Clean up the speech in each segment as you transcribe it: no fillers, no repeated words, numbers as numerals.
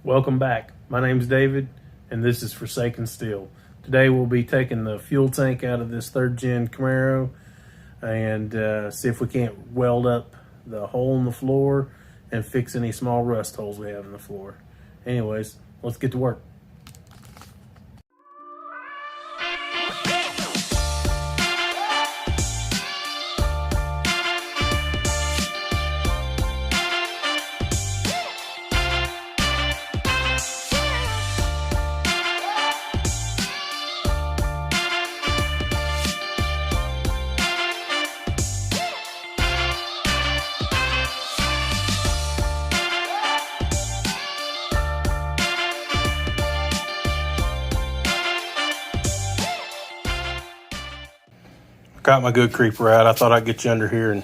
Welcome back. My name's David, and this is Forsaken Steel. Today we'll be taking the fuel tank out of this third-gen Camaro and see if we can't weld up the hole in the floor and fix any small rust holes we have in the floor. Anyways, let's get to work. Got my good creeper out. I thought I'd get you under here and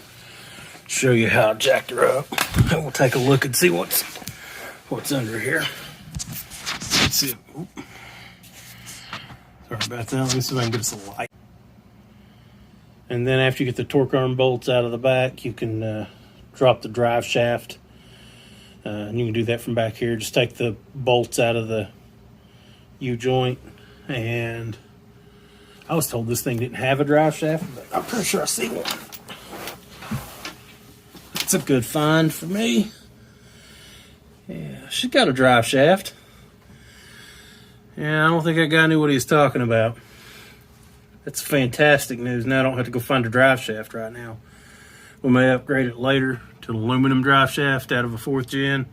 show you how I jacked her up. And we'll take a look and see what's under here. Let's see. Oop. Sorry about that. Let me see if I can get us a light. And then after you get the torque arm bolts out of the back, you can drop the drive shaft. And you can do that from back here. Just take the bolts out of the U-joint, and I was told this thing didn't have a drive shaft, but I'm pretty sure I see one. It's a good find for me. Yeah, she's got a drive shaft. Yeah, I don't think that guy knew what he was talking about. That's fantastic news. Now I don't have to go find a drive shaft right now. We may upgrade it later to an aluminum drive shaft out of a 4th gen,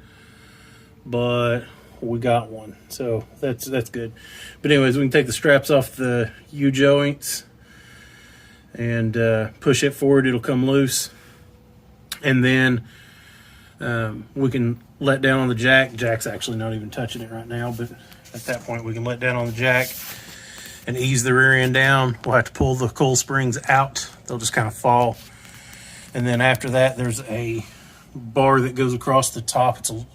but we got one, so that's good. But anyways, we can take the straps off the U-joints and push it forward. It'll come loose, and then we can let down on the jack. Jack's actually not even touching it right now, but at that point we can let down on the jack and ease the rear end down. We'll have to pull the coil springs out. They'll just kind of fall. And then after that, there's a bar that goes across the top. It's a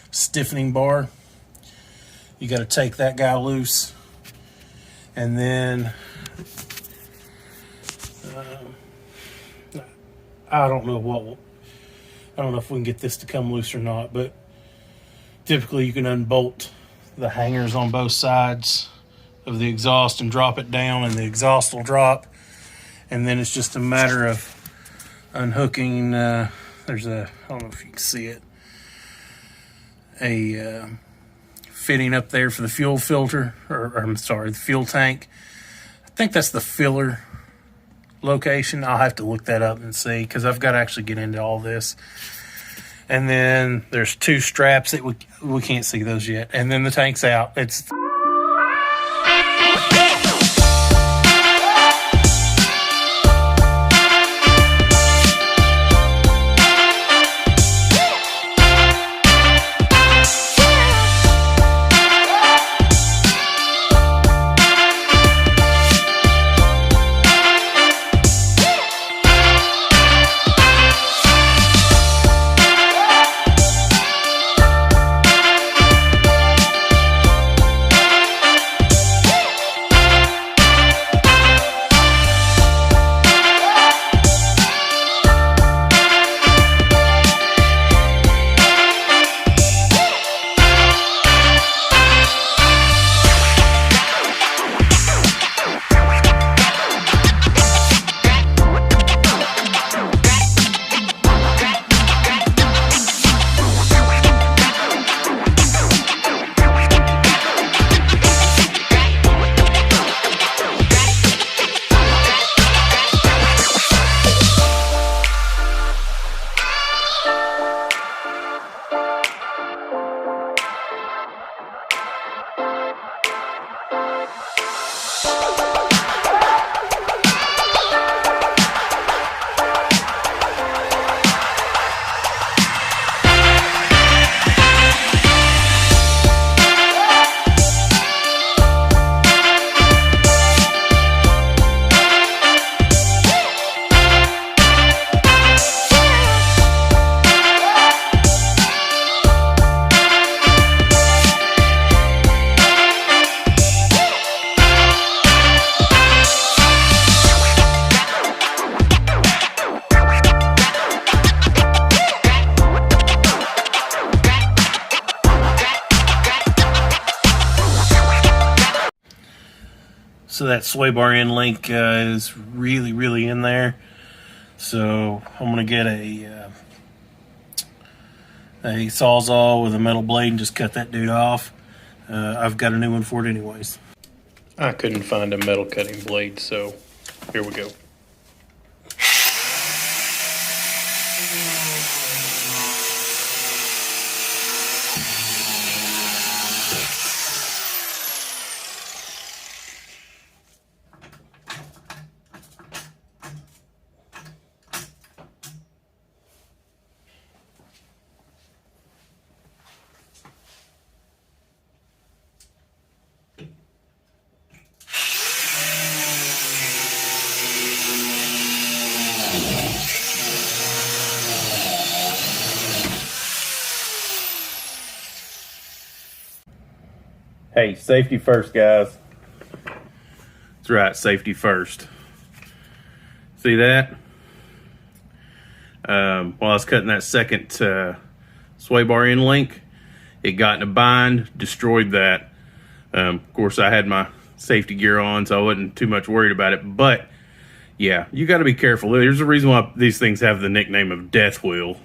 stiffening bar. You got to take that guy loose, and then I don't know if we can get this to come loose or not, but typically you can unbolt the hangers on both sides of the exhaust and drop it down, and the exhaust will drop, and then it's just a matter of unhooking. There's I don't know if you can see it, a fitting up there for the fuel filter, or I'm sorry, the fuel tank. I think that's the filler location. I'll have to look that up and see, because I've got to actually get into all this. And then there's 2 straps that we can't see those yet. And then the tank's out. It's So that sway bar end link is really in there. So I'm gonna get a Sawzall with a metal blade and just cut that dude off. I've got a new one for it anyways. I couldn't find a metal cutting blade, so here we go. Hey, safety first, guys. That's right, safety first. See that? While I was cutting that second sway bar end link, it got in a bind, destroyed that. Of course, I had my safety gear on, so I wasn't too much worried about it. But, yeah, you got to be careful. There's a reason why these things have the nickname of Death Wheel.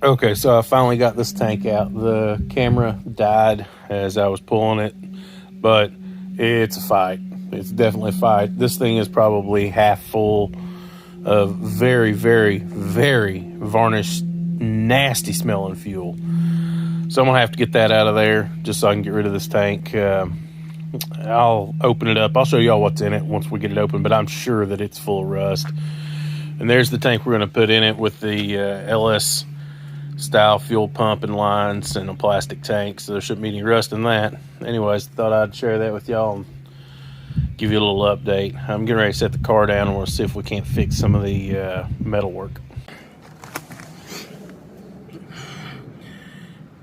Okay, so I finally got this tank out. The camera died as I was pulling it, but it's a fight. It's definitely a fight. This thing is probably half full of very varnished, nasty smelling fuel. So I'm gonna have to get that out of there just so I can get rid of this tank. I'll open it up. I'll show y'all what's in it once we get it open, but I'm sure that it's full of rust. And there's the tank we're gonna put in it with the LS style fuel pump and lines and a plastic tank, so there shouldn't be any rust in that. Anyways, thought I'd share that with y'all and give you a little update. I'm getting ready to set the car down and we'll see if we can't fix some of the metal work.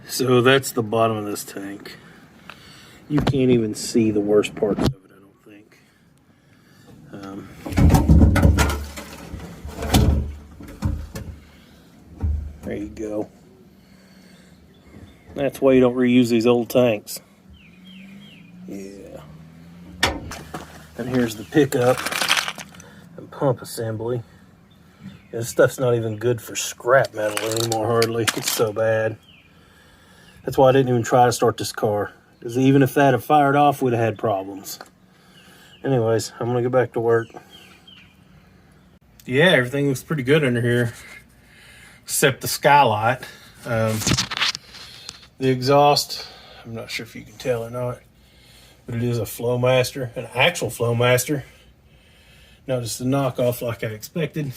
So that's the bottom of this tank. You can't even see the worst parts of it, I don't think. There you go. That's why you don't reuse these old tanks. Yeah. And here's the pickup and pump assembly. This stuff's not even good for scrap metal anymore, hardly. It's so bad. That's why I didn't even try to start this car. Because even if that had fired off, we'd have had problems. Anyways, I'm going to get back to work. Yeah, everything looks pretty good under here. Except the skylight. The exhaust, I'm not sure if you can tell or not, but it is a Flowmaster, an actual Flowmaster. Not just a knockoff like I expected.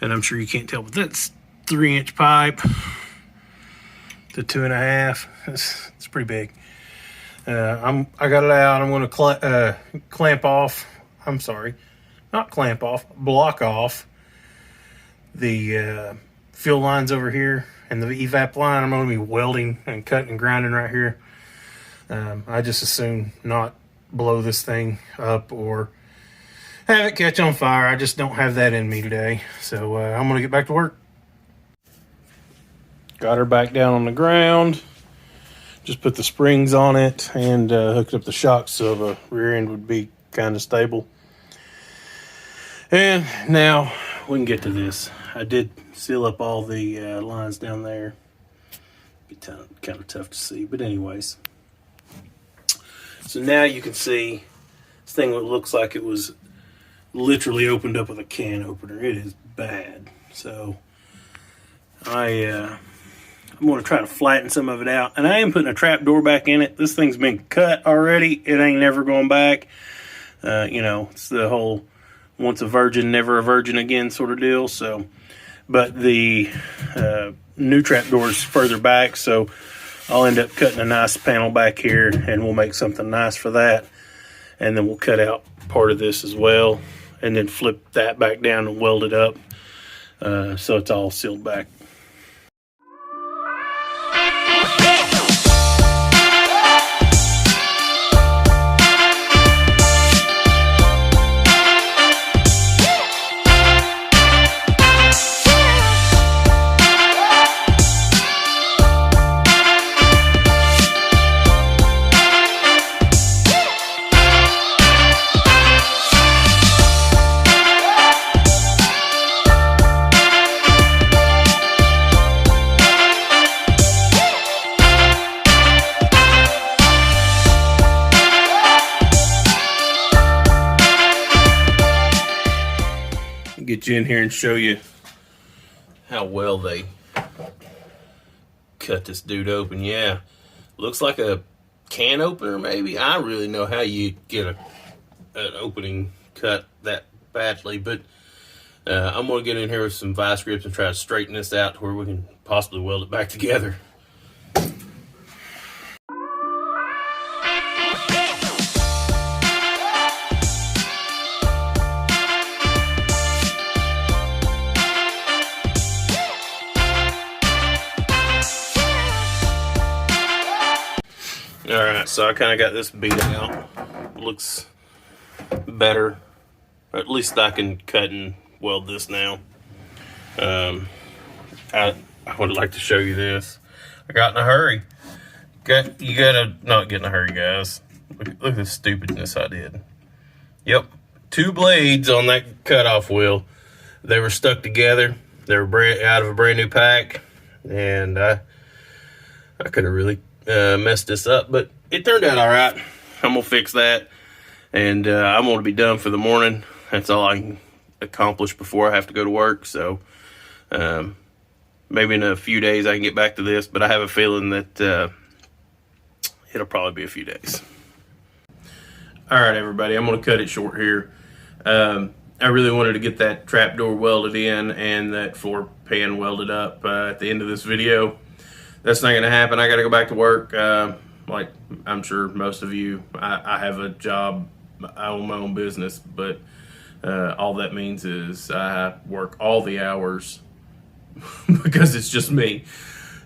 And I'm sure you can't tell, but that's 3-inch pipe to 2.5. It's pretty big. I got it out. I'm going to clamp off. I'm sorry, not clamp off. Block off the fuel lines over here and the evap line. I'm going to be welding and cutting and grinding right here. I just assume not blow this thing up or have it catch on fire. I just don't have that in me today. So I'm going to get back to work. Got her back down on the ground. Just put the springs on it and hooked up the shocks so the rear end would be kind of stable. And now we can get to this. I did seal up all the lines down there. You can kind of tough to see, but anyways. So now you can see this thing looks like it was literally opened up with a can opener. It is bad. So I'm going to try to flatten some of it out, and I am putting a trap door back in it. This thing's been cut already. It ain't never going back. You know, it's the whole once a virgin, never a virgin again sort of deal. So, but the new trap door is further back, so I'll end up cutting a nice panel back here, and we'll make something nice for that. And then we'll cut out part of this as well, and then flip that back down and weld it up so it's all sealed back. Get you in here and show you how well they cut this dude open. Yeah, looks like a can opener maybe. I don't really know how you get an opening cut that badly, but I'm going to get in here with some vice grips and try to straighten this out to where we can possibly weld it back together. Alright, so I kind of got this beat out. Looks better. At least I can cut and weld this now. I would like to show you this. I got in a hurry. You gotta not get in a hurry, guys. Look at the stupidness I did. Yep, 2 blades on that cutoff wheel. They were stuck together. They were out of a brand new pack, and I could have really messed this up, but it turned out all right. I'm gonna fix that, and I'm gonna be done for the morning. That's all I can accomplish before I have to go to work. So maybe in a few days I can get back to this, but I have a feeling that it'll probably be a few days. All right, everybody, I'm gonna cut it short here. I really wanted to get that trap door welded in and that floor pan welded up at the end of this video. That's not going to happen. I got to go back to work. Like I'm sure most of you, I have a job. I own my own business, but all that means is I work all the hours because it's just me.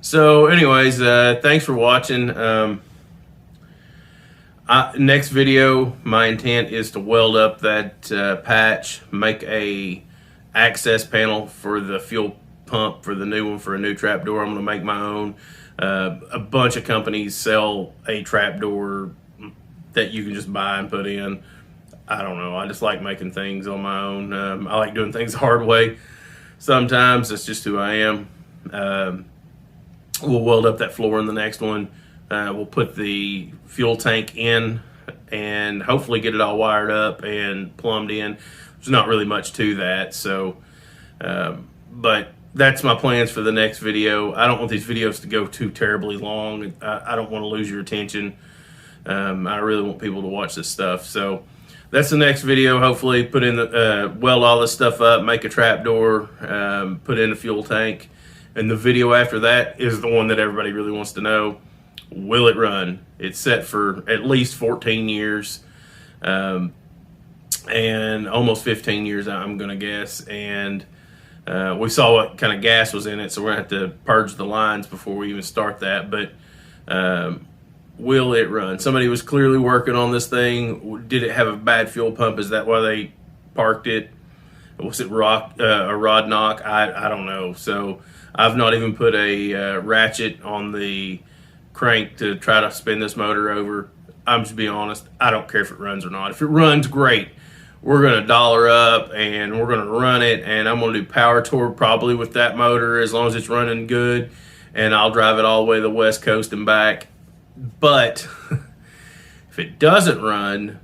So anyways, thanks for watching. Next video, my intent is to weld up that patch, make a access panel for the fuel pump for the new one for a new trap door. I'm going to make my own. A bunch of companies sell a trap door that you can just buy and put in. I don't know. I just like making things on my own. I like doing things the hard way. Sometimes that's just who I am. We'll weld up that floor in the next one. We'll put the fuel tank in and hopefully get it all wired up and plumbed in. There's not really much to that. So, but that's my plans for the next video. I don't want these videos to go too terribly long. I don't want to lose your attention. I really want people to watch this stuff. So that's the next video. Hopefully put in the, weld all this stuff up, make a trap door, put in a fuel tank. And the video after that is the one that everybody really wants to know. Will it run? It's set for at least 14 years. And almost 15 years, I'm going to guess. And we saw what kind of gas was in it, so we're going to have to purge the lines before we even start that. But will it run? Somebody was clearly working on this thing. Did it have a bad fuel pump? Is that why they parked it? Was it a rod knock? I don't know. So I've not even put a ratchet on the crank to try to spin this motor over. I'm just being honest. I don't care if it runs or not. If it runs, great. We're going to dollar up and we're going to run it, and I'm going to do power torque probably with that motor as long as it's running good. and I'll drive it all the way to the West Coast and back. But if it doesn't run,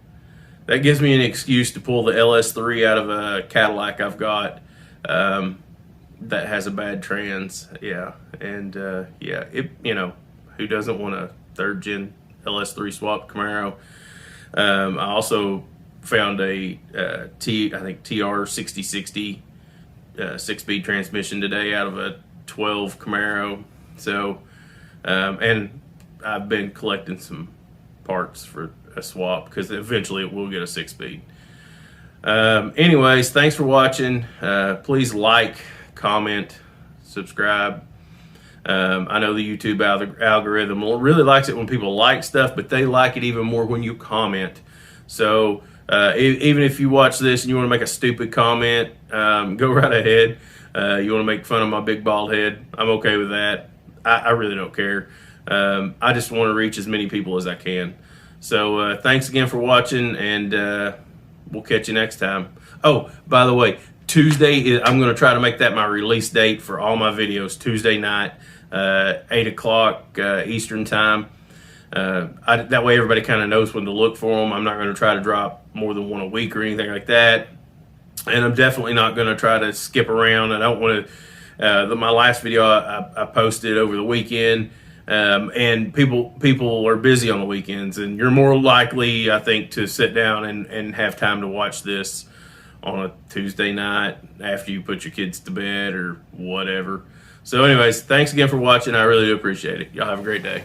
that gives me an excuse to pull the LS3 out of a Cadillac I've got that has a bad trans. Yeah, and who doesn't want a third gen LS3 swap Camaro? I also found a I think TR6060 6-speed transmission today out of a 12 Camaro. So, and I've been collecting some parts for a swap because eventually it will get a 6-speed. Anyways, thanks for watching. Please like, comment, subscribe. I know the YouTube algorithm really likes it when people like stuff, but they like it even more when you comment. So even if you watch this and you want to make a stupid comment, go right ahead. You want to make fun of my big bald head, I'm okay with that. I really don't care. I just want to reach as many people as I can. So thanks again for watching, and we'll catch you next time. Oh, by the way, Tuesday, I'm going to try to make that my release date for all my videos, Tuesday night, 8 o'clock Eastern time. That way everybody kind of knows when to look for them. I'm not going to try to drop more than one a week or anything like that. And I'm definitely not going to try to skip around. I don't want to, my last video I posted over the weekend, and people are busy on the weekends, and you're more likely, I think, to sit down and have time to watch this on a Tuesday night after you put your kids to bed or whatever. So anyways, thanks again for watching. I really do appreciate it. Y'all have a great day.